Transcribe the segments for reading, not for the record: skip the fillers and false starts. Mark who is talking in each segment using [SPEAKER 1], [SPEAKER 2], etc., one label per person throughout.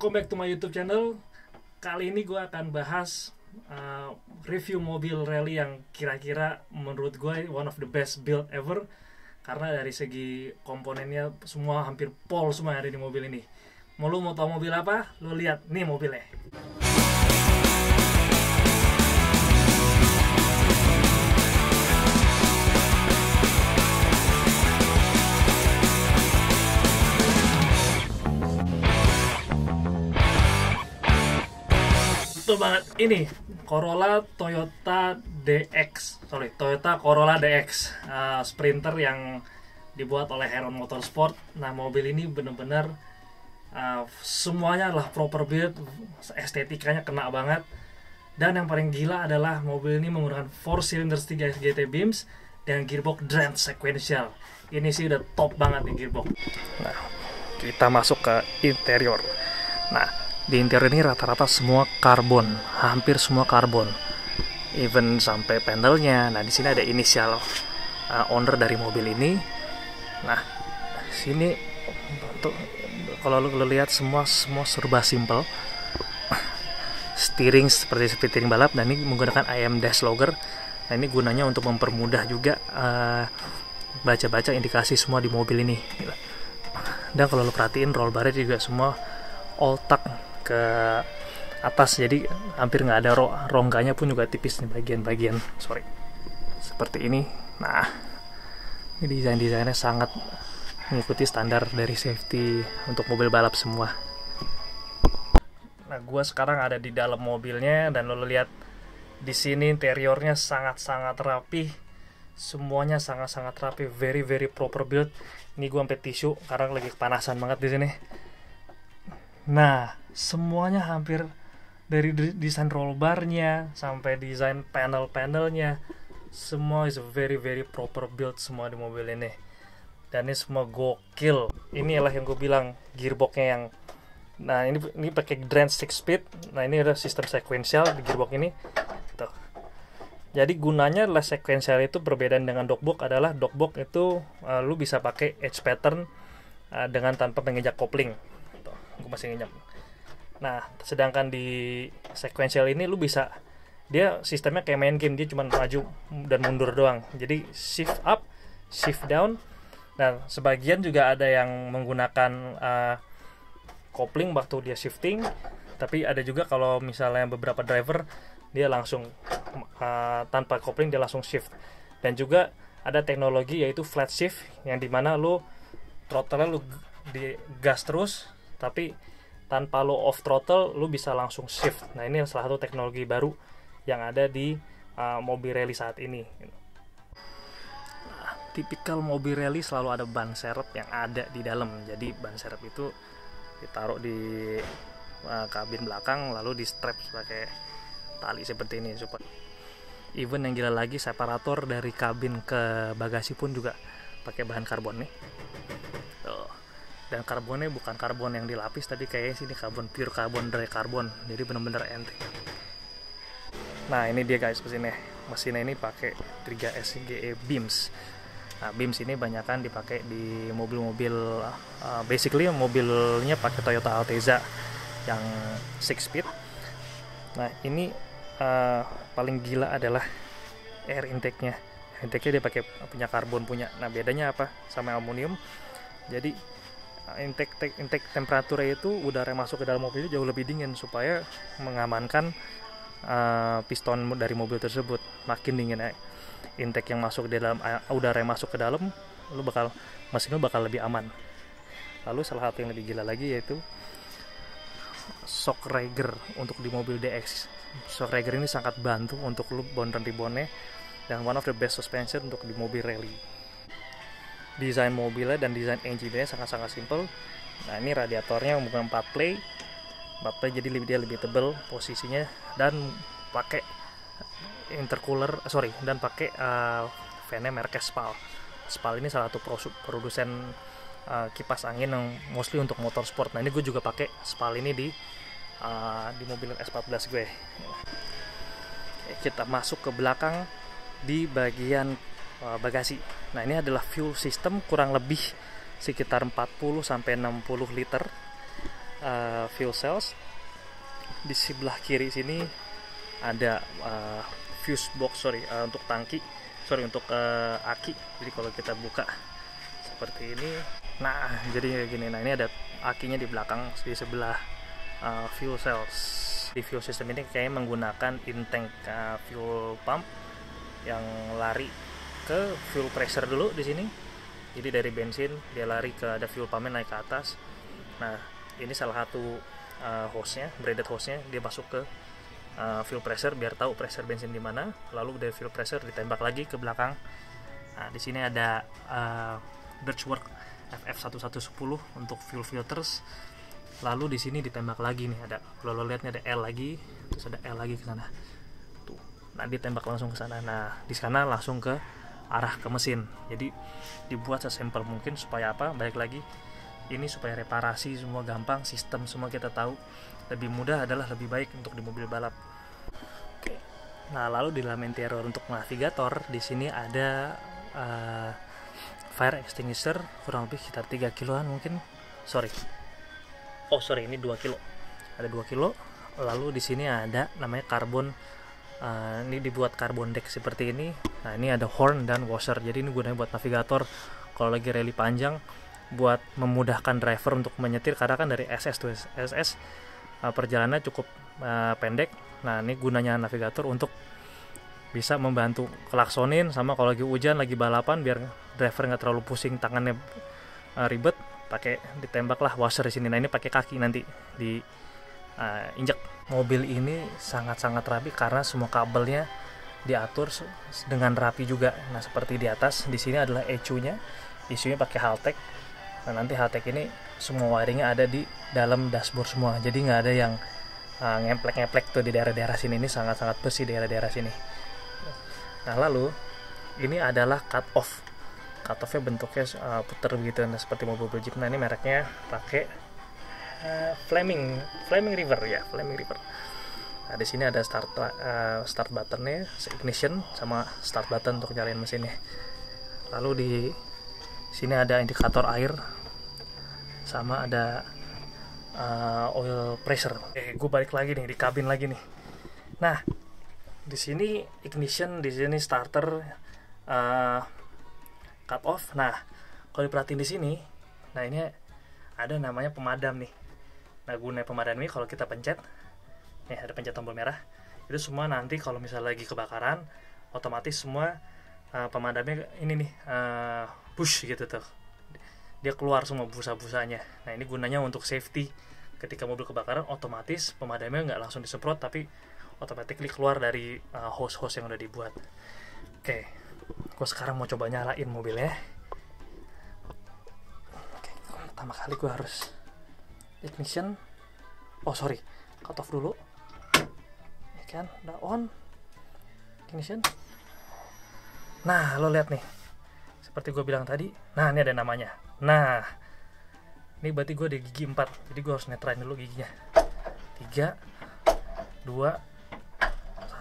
[SPEAKER 1] Welcome back to my YouTube channel. Kali ini gue akan bahas review mobil rally yang kira-kira menurut gue one of the best build ever. Karena dari segi komponennya semua hampir pol semua yang ada di mobil ini. Lu mau tahu mobil apa? Lu lihat nih mobilnya. Betul banget, ini Corolla Toyota Corolla DX Sprinter yang dibuat oleh Heron Motorsport. Nah, mobil ini bener-bener semuanya adalah proper build, estetikanya kena banget. Dan yang paling gila adalah mobil ini menggunakan 4 cylinders 3 SGT beams dan gearbox Drench sequential. Ini sih udah top banget nih gearbox. Nah, kita masuk ke interior. Nah, di interior ini rata-rata semua karbon, hampir semua karbon, even sampai panelnya. Nah, di sini ada inisial owner dari mobil ini. Nah, sini untuk kalau lu lihat semua serba simple. Steering seperti steering balap, dan ini menggunakan IM dash logger. Nah, ini gunanya untuk mempermudah juga baca-baca indikasi semua di mobil ini. Dan kalau lu perhatiin roll bar juga semua all tuck ke atas, jadi hampir nggak ada rongganya pun juga tipis nih bagian-bagian, seperti ini. Nah, ini desainnya sangat mengikuti standar dari safety untuk mobil balap semua. Nah, gue sekarang ada di dalam mobilnya, dan lo lihat di sini interiornya sangat-sangat rapi, semuanya sangat-sangat rapi, very proper build. Ini gue sampai tisu karena lagi kepanasan banget di sini. Nah, semuanya hampir dari desain roll barnya sampai desain panel-panelnya, semua is a very proper build semua di mobil ini. Dan ini semua gokil. Inilah yang gue bilang gearboxnya yang, nah ini pakai Drench 6 speed. Nah, ini ada sistem sequential di gearbox ini. Tuh. Jadi gunanya adalah sequential itu perbedaan dengan dogbox adalah dogbox itu lu bisa pakai edge pattern dengan tanpa menginjak kopling. Gue masih nginjak. Nah, sedangkan di sequential ini lu bisa, dia sistemnya kayak main game, dia cuma maju dan mundur doang. Jadi shift up, shift down. Dan sebagian juga ada yang menggunakan kopling waktu dia shifting. Tapi ada juga kalau misalnya beberapa driver dia langsung tanpa kopling dia langsung shift. Dan juga ada teknologi yaitu flat shift, yang dimana lu throttle lu di gas terus, tapi tanpa lo off throttle lo bisa langsung shift. Nah, ini salah satu teknologi baru yang ada di mobil rally saat ini. Nah, tipikal mobil rally selalu ada ban serep yang ada di dalam. Jadi ban serep itu ditaruh di kabin belakang, lalu di strap pakai tali seperti ini. Supaya even yang gila lagi, separator dari kabin ke bagasi pun juga pakai bahan karbon nih. Dan karbonnya bukan karbon yang dilapis tadi, kayaknya sini karbon pure karbon, dry karbon, jadi bener-bener enteng. Nah, ini dia guys mesinnya ini pakai 3 SGE beams. Nah, beams ini banyakan dipakai di mobil-mobil basically mobilnya pakai Toyota Altezza yang 6 speed. Nah, ini paling gila adalah air intake-nya. Intake-nya dia pakai punya karbon punya. Nah, bedanya apa sama aluminium? Jadi intake temperaturnya itu udara yang masuk ke dalam mobil itu jauh lebih dingin, supaya mengamankan piston dari mobil tersebut. Makin dingin intake yang masuk di dalam, udara yang masuk ke dalam, mesin lu bakal lebih aman. Lalu salah satu yang lebih gila lagi yaitu shock raiser untuk di mobil DX. Shock raiser ini sangat bantu untuk lu bond dan reboundnya, dan one of the best suspension untuk di mobil rally. Desain mobilnya dan desain engine-nya sangat-sangat simple. Nah, ini radiatornya menggunakan 4 play, jadi dia lebih tebal posisinya, dan pakai intercooler, dan pakai fan-nya merek Spal. Spal ini salah satu produsen kipas angin yang mostly untuk motorsport. Nah, ini gue juga pakai Spal ini di mobil S14 gue. Kita masuk ke belakang di bagian bagasi. Nah, ini adalah fuel system kurang lebih sekitar 40-60 liter fuel cells. Di sebelah kiri sini ada fuse box, untuk tangki, untuk aki. Jadi kalau kita buka seperti ini, nah jadi gini. Nah ini ada akinya di belakang di sebelah fuel cells. Di fuel system ini kayaknya menggunakan in-tank fuel pump yang lari ke fuel pressure dulu di sini. Jadi dari bensin dia lari ke ada fuel pumpnya naik ke atas. Nah ini salah satu hostnya, braided hostnya, dia masuk ke fuel pressure biar tahu pressure bensin di mana. Lalu dari fuel pressure ditembak lagi ke belakang. Nah di sini ada Birchwork FF1110 untuk fuel filters. Lalu di sini ditembak lagi nih, ada, kalau lo lihat nih ada L lagi, terus ada L lagi ke sana. Tuh. Nah, ditembak langsung ke sana. Nah, di sana langsung ke arah ke mesin. Jadi dibuat sesimpel mungkin supaya apa? Balik lagi ini supaya reparasi semua gampang, sistem semua kita tahu. Lebih mudah adalah lebih baik untuk di mobil balap. Oke. Nah, lalu di dalam interior untuk navigator di sini ada fire extinguisher kurang lebih sekitar 3 kiloan mungkin. Ini 2 kilo. Ada 2 kilo. Lalu di sini ada namanya karbon. Ini dibuat karbon deck seperti ini. Nah, ini ada horn dan washer. Jadi ini gunanya buat navigator kalau lagi rally panjang, buat memudahkan driver untuk menyetir karena kan dari SS to SS perjalanannya cukup pendek. Nah, ini gunanya navigator untuk bisa membantu klaksonin, sama kalau lagi hujan, lagi balapan, biar driver nggak terlalu pusing tangannya ribet, pakai ditembaklah washer di sini. Nah, ini pakai kaki nanti di injek. Mobil ini sangat-sangat rapi karena semua kabelnya diatur dengan rapi juga. Nah, seperti di atas, di sini adalah ECU-nya. ECU-nya pakai Haltech. Nah, nanti Haltech ini semua wiringnya ada di dalam dashboard semua. Jadi nggak ada yang ngeplek-ngeplek tuh di daerah-daerah sini. Ini sangat-sangat bersih daerah-daerah sini. Nah, lalu ini adalah cut off. Cut off-nya bentuknya puter gitu, nah, seperti mobil Jeep. Nah, ini mereknya pakai Flaming River ya, Flaming River. Nah, di sini ada start buttonnya, ignition sama start button untuk nyalain mesinnya. Lalu di sini ada indikator air, sama ada oil pressure. Gue balik lagi nih di kabin lagi nih. Nah, di sini ignition, di sini starter, cut off. Nah, kalau diperhatiin di sini, nah ini ada namanya pemadam nih. Nah, gunanya pemadam ini kalau kita pencet, nih ada pencet tombol merah, itu semua nanti kalau misalnya lagi kebakaran, otomatis semua pemadamnya ini nih push gitu tuh, dia keluar semua busa-busanya. Nah, ini gunanya untuk safety. Ketika mobil kebakaran, otomatis pemadamnya nggak langsung disemprot, tapi automatically keluar dari hose-hose yang udah dibuat. Oke, gue sekarang mau coba nyalain mobilnya. Oke, pertama kali gue harus ignition. Cut off dulu. Ya kan, udah on. Ignition. Nah, lo lihat nih, seperti gue bilang tadi. Nah, ini ada namanya. Nah, ini berarti gue ada gigi 4. Jadi gue harus netrain dulu giginya. 3, 2,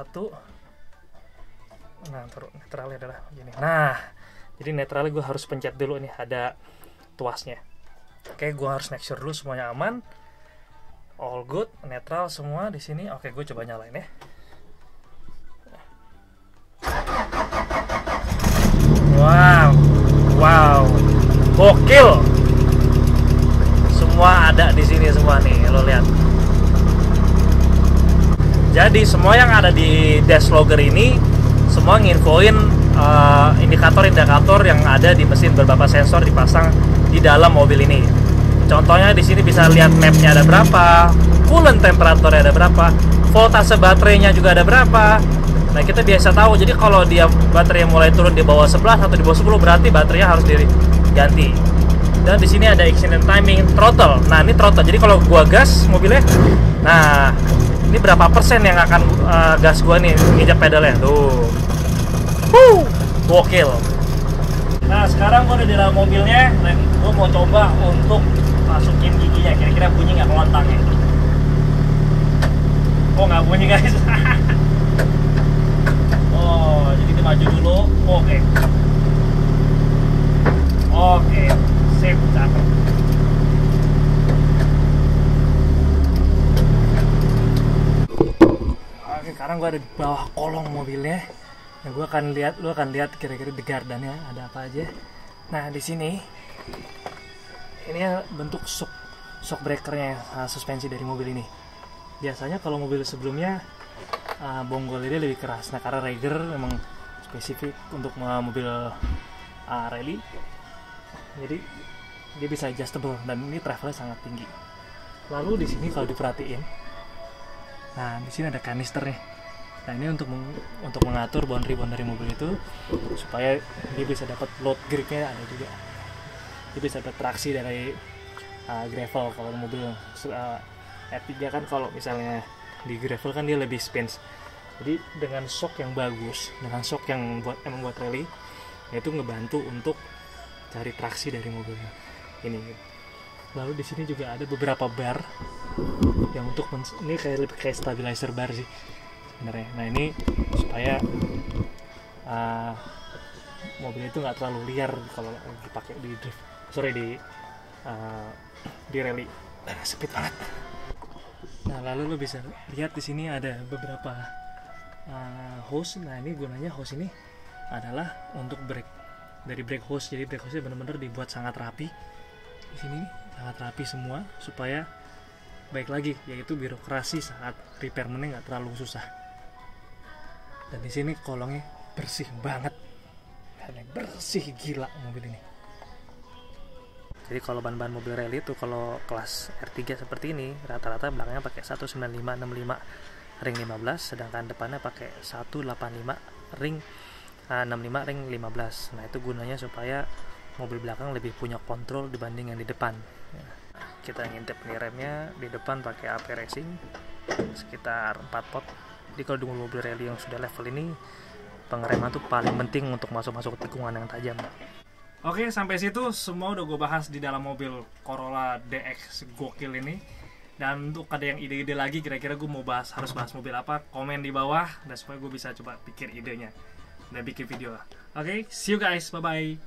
[SPEAKER 1] 1. Nah, netralnya adalah begini. Nah, jadi netralnya gue harus pencet dulu nih, ada tuasnya. Oke, gue harus make sure dulu semuanya aman, all good, netral semua di sini. Oke, gue coba nyalain ya. Wow, gokil. Semua ada di sini semua nih, lo lihat. Jadi semua yang ada di dash logger ini semua nginfoin indikator-indikator yang ada di mesin. Beberapa sensor dipasang di dalam mobil ini. Contohnya di sini bisa lihat mapnya ada berapa, coolant temperaturnya ada berapa, voltase baterainya juga ada berapa. Nah, kita biasa tahu. Jadi kalau dia baterai mulai turun di bawah 11 atau di bawah 10, berarti baterainya harus diganti. Dan di sini ada ignition timing, throttle. Nah, ini throttle. Jadi kalau gua gas mobilnya, nah ini berapa persen yang akan gas gua nih nginjak pedalnya tuh. Gokil. Nah, sekarang gua udah di dalam mobilnya dan gua mau coba untuk masukin giginya. Kira-kira bunyi nggak kelontangnya? Oh, nggak bunyi guys. Oh, jadi kita maju dulu. Oke, sip, cakep. sekarang gue ada di bawah kolong mobilnya. Nah, lu akan lihat kira-kira the gardannya ada apa aja. Nah, di sini ini bentuk shock breakernya, suspensi dari mobil ini. Biasanya kalau mobil sebelumnya bonggolnya lebih keras. Nah, karena Raider memang spesifik untuk mobil rally, jadi dia bisa adjustable dan ini travelnya sangat tinggi. Lalu di sini kalau diperhatiin, nah di sini ada kanister nih. Nah, ini untuk mengatur boundary mobil itu supaya dia bisa dapat load gripnya ada juga. Dia bisa dapat traksi dari gravel. Kalau mobil R3 kan kalau misalnya di gravel kan dia lebih spins. Jadi dengan shock yang bagus, dengan shock yang buat rally, itu ngebantu untuk cari traksi dari mobilnya. Ini. Lalu di sini juga ada beberapa bar yang ini lebih kayak stabilizer bar sih sebenarnya. Nah, ini supaya mobil itu nggak terlalu liar kalau dipakai di rally. Speed banget. Nah, lalu lo bisa lihat di sini ada beberapa hose. Nah, ini gunanya hose ini adalah untuk brake, dari brake hose. Jadi brake hose-nya benar-benar dibuat sangat rapi. Di sini sangat rapi semua supaya baik lagi, yaitu birokrasi saat repairnya nggak terlalu susah. Dan di sini kolongnya bersih banget, bersih gila mobil ini. Jadi kalau ban-ban mobil rally itu kalau kelas R3 seperti ini rata-rata belakangnya pakai 195/65 ring 15, sedangkan depannya pakai 185 ring 65 ring 15. Nah, itu gunanya supaya mobil belakang lebih punya kontrol dibanding yang di depan. Kita ngintip nih remnya, di depan pakai AP Racing sekitar 4 pot. Jadi kalau di mobil rally yang sudah level ini, pengereman tuh paling penting untuk masuk ke tikungan yang tajam. Oke, sampai situ semua udah gue bahas di dalam mobil Corolla DX gokil ini. Dan untuk ada yang ide-ide lagi, kira-kira gue harus bahas mobil apa, komen di bawah, dan supaya gue bisa coba pikir idenya dan bikin video. Oke, see you guys, bye-bye.